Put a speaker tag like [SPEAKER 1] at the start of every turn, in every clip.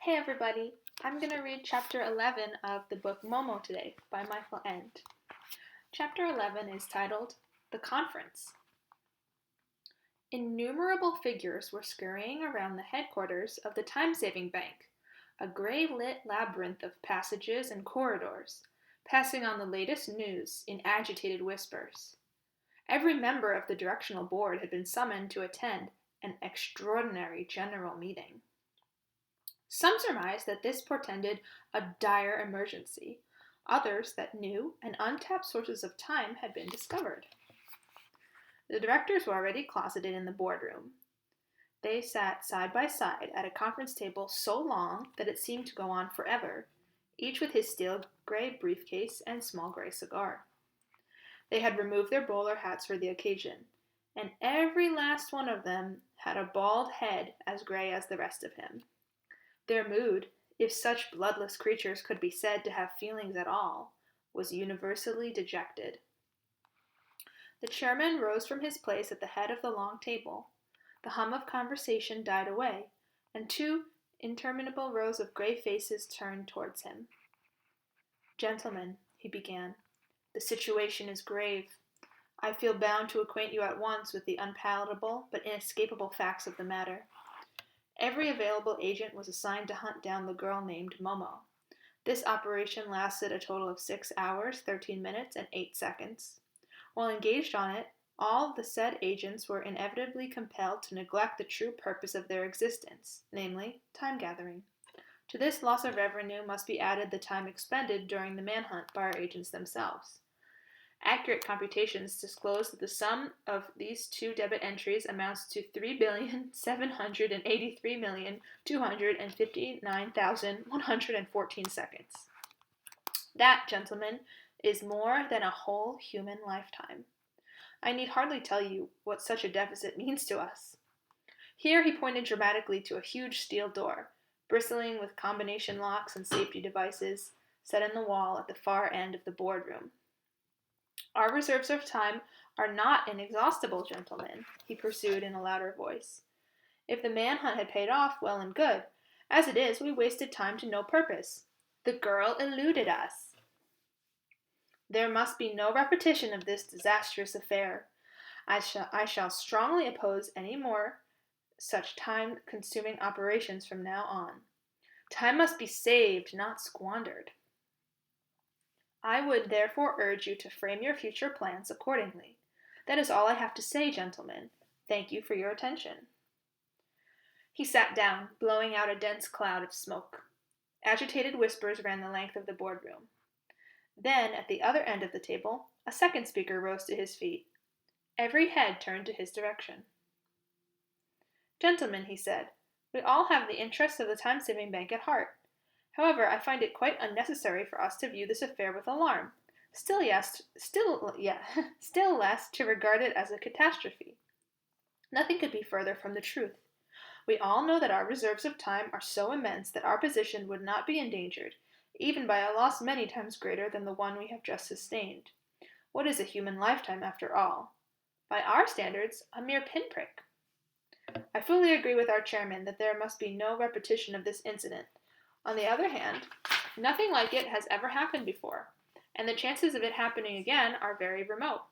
[SPEAKER 1] Hey everybody, I'm going to read chapter 11 of the book Momo today by Michael Ende. Chapter 11 is titled The Conference. Innumerable figures were scurrying around the headquarters of the time-saving bank, a gray-lit labyrinth of passages and corridors, passing on the latest news in agitated whispers. Every member of the directional board had been summoned to attend an extraordinary general meeting. Some surmised that this portended a dire emergency, others that new and untapped sources of time had been discovered. The directors were already closeted in the boardroom. They sat side by side at a conference table so long that it seemed to go on forever, each with his steel gray briefcase and small gray cigar. They had removed their bowler hats for the occasion, and every last one of them had a bald head as gray as the rest of him. Their mood, if such bloodless creatures could be said to have feelings at all, was universally dejected. The chairman rose from his place at the head of the long table. The hum of conversation died away, and two interminable rows of gray faces turned towards him. "Gentlemen," he began, "the situation is grave. I feel bound to acquaint you at once with the unpalatable but inescapable facts of the matter. Every available agent was assigned to hunt down the girl named Momo. This operation lasted a total of 6 hours, 13 minutes, and 8 seconds. While engaged on it, all the said agents were inevitably compelled to neglect the true purpose of their existence, namely, time gathering. To this loss of revenue must be added the time expended during the manhunt by our agents themselves. Accurate computations disclose that the sum of these two debit entries amounts to 3,783,259,114 seconds. That, gentlemen, is more than a whole human lifetime. I need hardly tell you what such a deficit means to us." Here he pointed dramatically to a huge steel door, bristling with combination locks and safety devices, set in the wall at the far end of the boardroom. "Our reserves of time are not inexhaustible, gentlemen," he pursued in a louder voice. "If the manhunt had paid off, well and good. As it is, we wasted time to no purpose. The girl eluded us. There must be no repetition of this disastrous affair. I shall strongly oppose any more such time-consuming operations from now on. Time must be saved, not squandered. I would therefore urge you to frame your future plans accordingly. That is all I have to say, gentlemen. Thank you for your attention." He sat down, blowing out a dense cloud of smoke. Agitated whispers ran the length of the boardroom. Then, at the other end of the table, a second speaker rose to his feet. Every head turned to his direction. "Gentlemen," he said, "we all have the interests of the time-saving bank at heart. However, I find it quite unnecessary for us to view this affair with alarm, still less to regard it as a catastrophe. Nothing could be further from the truth. We all know that our reserves of time are so immense that our position would not be endangered, even by a loss many times greater than the one we have just sustained. What is a human lifetime, after all? By our standards, a mere pinprick. I fully agree with our chairman that there must be no repetition of this incident. On the other hand, nothing like it has ever happened before, and the chances of it happening again are very remote.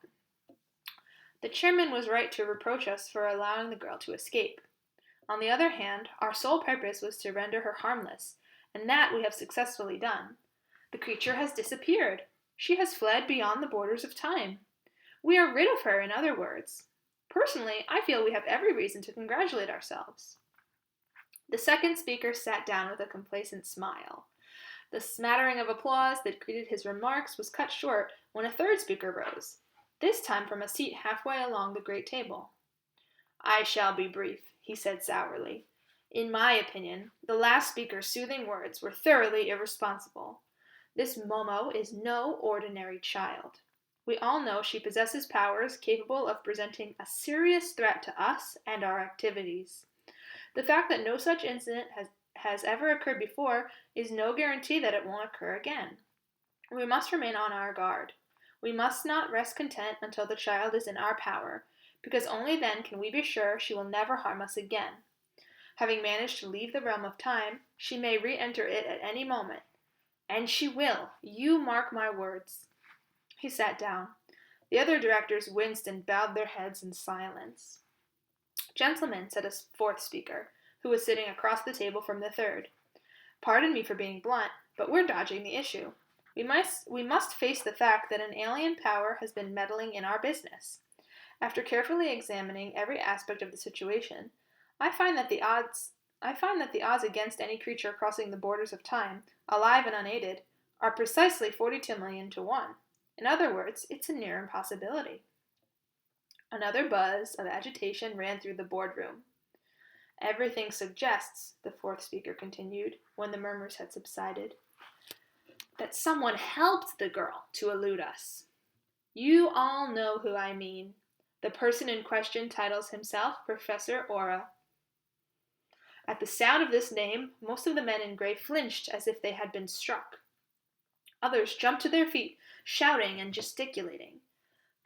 [SPEAKER 1] The chairman was right to reproach us for allowing the girl to escape. On the other hand, our sole purpose was to render her harmless, and that we have successfully done. The creature has disappeared. She has fled beyond the borders of time. We are rid of her, in other words. Personally, I feel we have every reason to congratulate ourselves." The second speaker sat down with a complacent smile. The smattering of applause that greeted his remarks was cut short when a third speaker rose, this time from a seat halfway along the great table. "I shall be brief," he said sourly. "In my opinion, the last speaker's soothing words were thoroughly irresponsible. This Momo is no ordinary child. We all know she possesses powers capable of presenting a serious threat to us and our activities. The fact that no such incident has ever occurred before is no guarantee that it won't occur again. We must remain on our guard. We must not rest content until the child is in our power, because only then can we be sure she will never harm us again. Having managed to leave the realm of time, she may re-enter it at any moment. And she will. You mark my words. He sat down. The other directors winced and bowed their heads in silence. Gentlemen, said a fourth speaker, who was sitting across the table from the third. Pardon me for being blunt, but we're dodging the issue. We must face the fact that an alien power has been meddling in our business. After carefully examining every aspect of the situation, I find that the odds against any creature crossing the borders of time, alive and unaided, are precisely 42 million to 1. In other words, it's a near impossibility. Another buzz of agitation ran through the boardroom. Everything suggests, the fourth speaker continued, when the murmurs had subsided, that someone helped the girl to elude us. You all know who I mean. The person in question titles himself Professor Aura. At the sound of this name, most of the men in gray flinched as if they had been struck. Others jumped to their feet, shouting and gesticulating.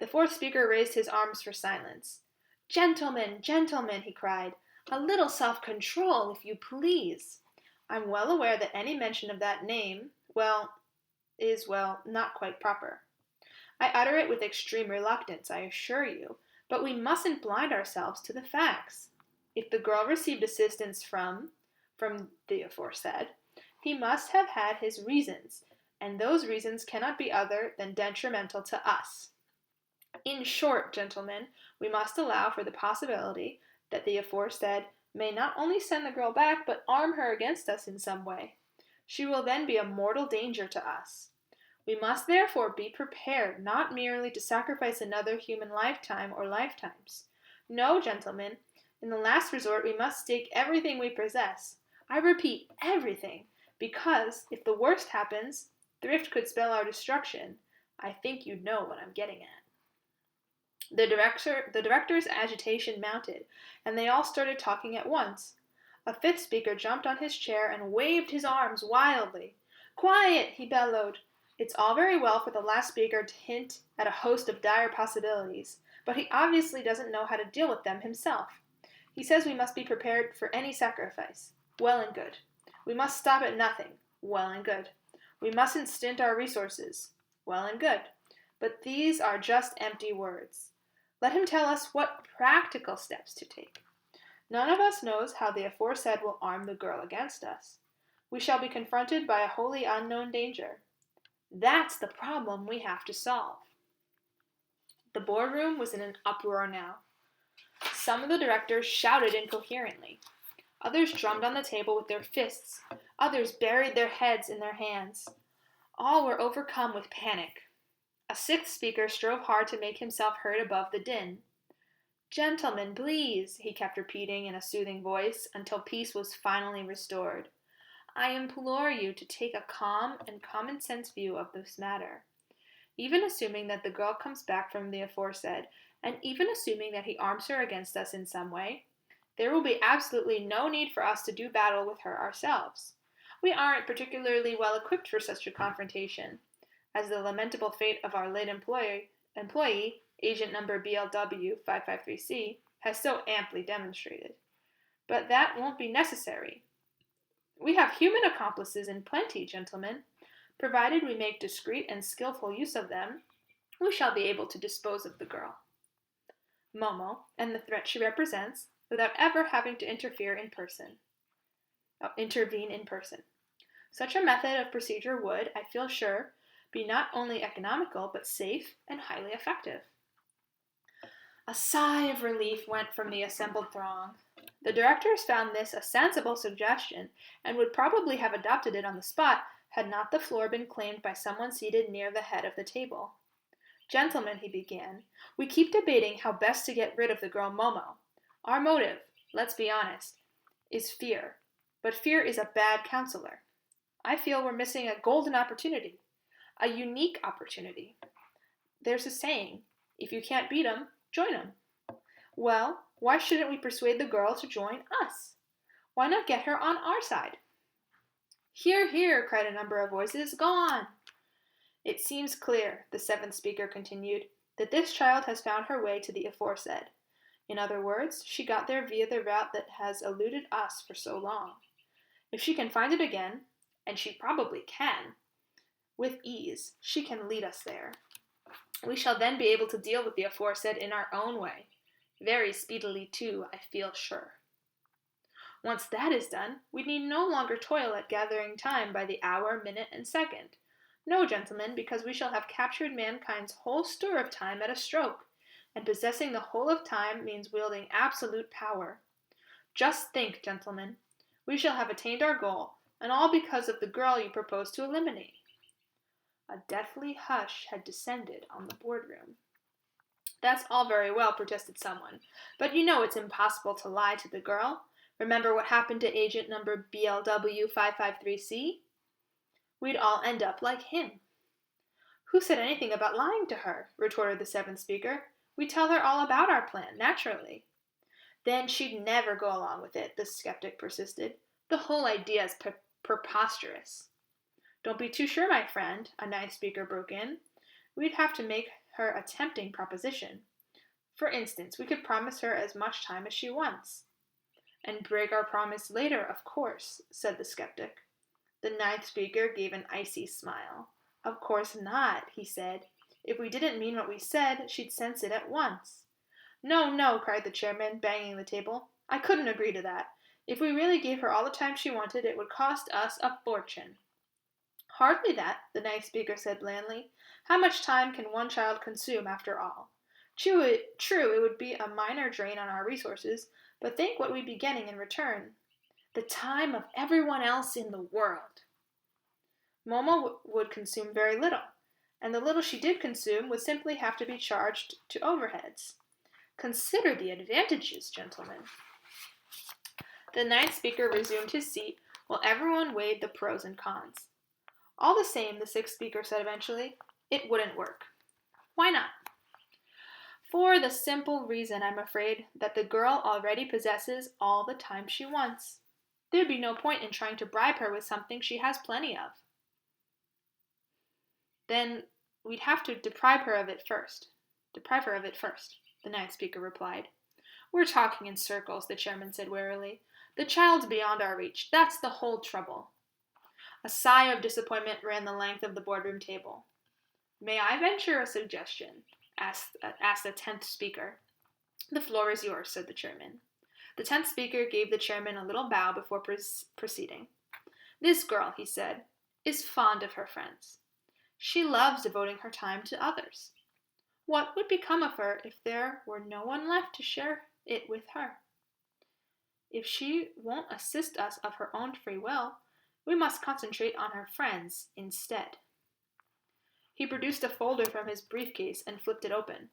[SPEAKER 1] The fourth speaker raised his arms for silence. Gentlemen, gentlemen, he cried, a little self-control, if you please. I'm well aware that any mention of that name, is not quite proper. I utter it with extreme reluctance, I assure you, but we mustn't blind ourselves to the facts. If the girl received assistance from the aforesaid, he must have had his reasons, and those reasons cannot be other than detrimental to us. In short, gentlemen, we must allow for the possibility that the aforesaid may not only send the girl back, but arm her against us in some way. She will then be a mortal danger to us. We must therefore be prepared not merely to sacrifice another human lifetime or lifetimes. No, gentlemen, in the last resort we must stake everything we possess. I repeat, everything, because if the worst happens, thrift could spell our destruction. I think you know what I'm getting at. The director's agitation mounted, and they all started talking at once. A fifth speaker jumped on his chair and waved his arms wildly. Quiet, he bellowed. It's all very well for the last speaker to hint at a host of dire possibilities, but he obviously doesn't know how to deal with them himself. He says we must be prepared for any sacrifice. Well and good. We must stop at nothing. Well and good. We mustn't stint our resources. Well and good. But these are just empty words. Let him tell us what practical steps to take. None of us knows how the aforesaid will arm the girl against us. We shall be confronted by a wholly unknown danger. That's the problem we have to solve. The boardroom was in an uproar now. Some of the directors shouted incoherently. Others drummed on the table with their fists. Others buried their heads in their hands. All were overcome with panic. A sixth speaker strove hard to make himself heard above the din. Gentlemen, please, he kept repeating in a soothing voice until peace was finally restored. I implore you to take a calm and common-sense view of this matter. Even assuming that the girl comes back from the aforesaid, and even assuming that he arms her against us in some way, there will be absolutely no need for us to do battle with her ourselves. We aren't particularly well equipped for such a confrontation, as the lamentable fate of our late employee, agent number BLW 553C, has so amply demonstrated. But that won't be necessary. We have human accomplices in plenty, gentlemen. Provided we make discreet and skillful use of them, we shall be able to dispose of the girl, Momo, and the threat she represents, without ever having to intervene in person. Such a method of procedure would, I feel sure, be not only economical, but safe and highly effective. A sigh of relief went from the assembled throng. The directors found this a sensible suggestion, and would probably have adopted it on the spot had not the floor been claimed by someone seated near the head of the table. Gentlemen, he began, we keep debating how best to get rid of the girl Momo. Our motive, let's be honest, is fear. But fear is a bad counselor. I feel we're missing a golden opportunity, a unique opportunity. There's a saying, if you can't beat 'em, join 'em. Well, why shouldn't we persuade the girl to join us? Why not get her on our side? Hear, hear, cried a number of voices. Go on. It seems clear, the seventh speaker continued, that this child has found her way to the aforesaid. In other words, she got there via the route that has eluded us for so long. If she can find it again, and she probably can, with ease, she can lead us there. We shall then be able to deal with the aforesaid in our own way. Very speedily, too, I feel sure. Once that is done, we need no longer toil at gathering time by the hour, minute, and second. No, gentlemen, because we shall have captured mankind's whole store of time at a stroke, and possessing the whole of time means wielding absolute power. Just think, gentlemen, we shall have attained our goal, and all because of the girl you propose to eliminate. A deathly hush had descended on the boardroom. That's all very well, protested someone, but you know it's impossible to lie to the girl. Remember what happened to agent number BLW 553C? We'd all end up like him. Who said anything about lying to her? Retorted the seventh speaker. We tell her all about our plan, naturally. Then she'd never go along with it, the skeptic persisted. The whole idea is preposterous. Don't be too sure, my friend, a ninth speaker broke in. We'd have to make her a tempting proposition. For instance, we could promise her as much time as she wants. And break our promise later, of course, said the skeptic. The ninth speaker gave an icy smile. Of course not, he said. If we didn't mean what we said, she'd sense it at once. No, no, cried the chairman, banging the table. I couldn't agree to that. If we really gave her all the time she wanted, it would cost us a fortune. Hardly that, the ninth speaker said blandly. How much time can one child consume, after all? True, it would be a minor drain on our resources, but think what we'd be getting in return. The time of everyone else in the world. Momo would consume very little, and the little she did consume would simply have to be charged to overheads. Consider the advantages, gentlemen. The ninth speaker resumed his seat while everyone weighed the pros and cons. All the same, the sixth speaker said eventually, it wouldn't work. Why not? For the simple reason, I'm afraid, that the girl already possesses all the time she wants. There'd be no point in trying to bribe her with something she has plenty of. Then we'd have to deprive her of it first, the ninth speaker replied. We're talking in circles, the chairman said wearily. The child's beyond our reach. That's the whole trouble. A sigh of disappointment ran the length of the boardroom table. May I venture a suggestion? asked the 10th speaker. The floor is yours, said the chairman. The 10th speaker gave the chairman a little bow before proceeding. This girl, he said, is fond of her friends. She loves devoting her time to others. What would become of her if there were no one left to share it with her? If she won't assist us of her own free will, we must concentrate on her friends instead. He produced a folder from his briefcase and flipped it open.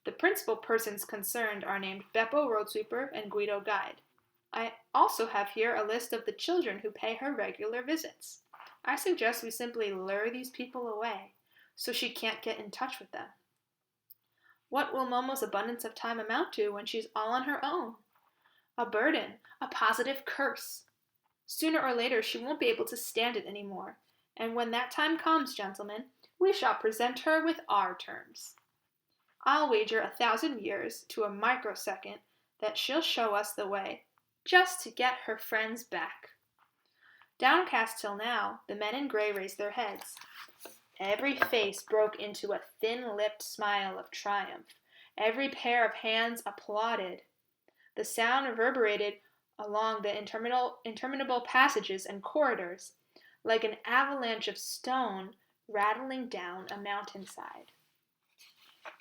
[SPEAKER 1] The principal persons concerned are named Beppo Roadsweeper and Guido Guide. I also have here a list of the children who pay her regular visits. I suggest we simply lure these people away, so she can't get in touch with them. What will Momo's abundance of time amount to when she's all on her own? A burden, a positive curse. Sooner or later she won't be able to stand it anymore, and when that time comes, gentlemen, we shall present her with our terms. I'll wager 1,000 years to a microsecond that she'll show us the way, just to get her friends back. Downcast till now, the men in gray raised their heads. Every face broke into a thin-lipped smile of triumph. Every pair of hands applauded. The sound reverberated along the interminable passages and corridors, like an avalanche of stone rattling down a mountainside.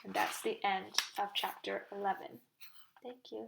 [SPEAKER 1] And that's the end of chapter 11. Thank you.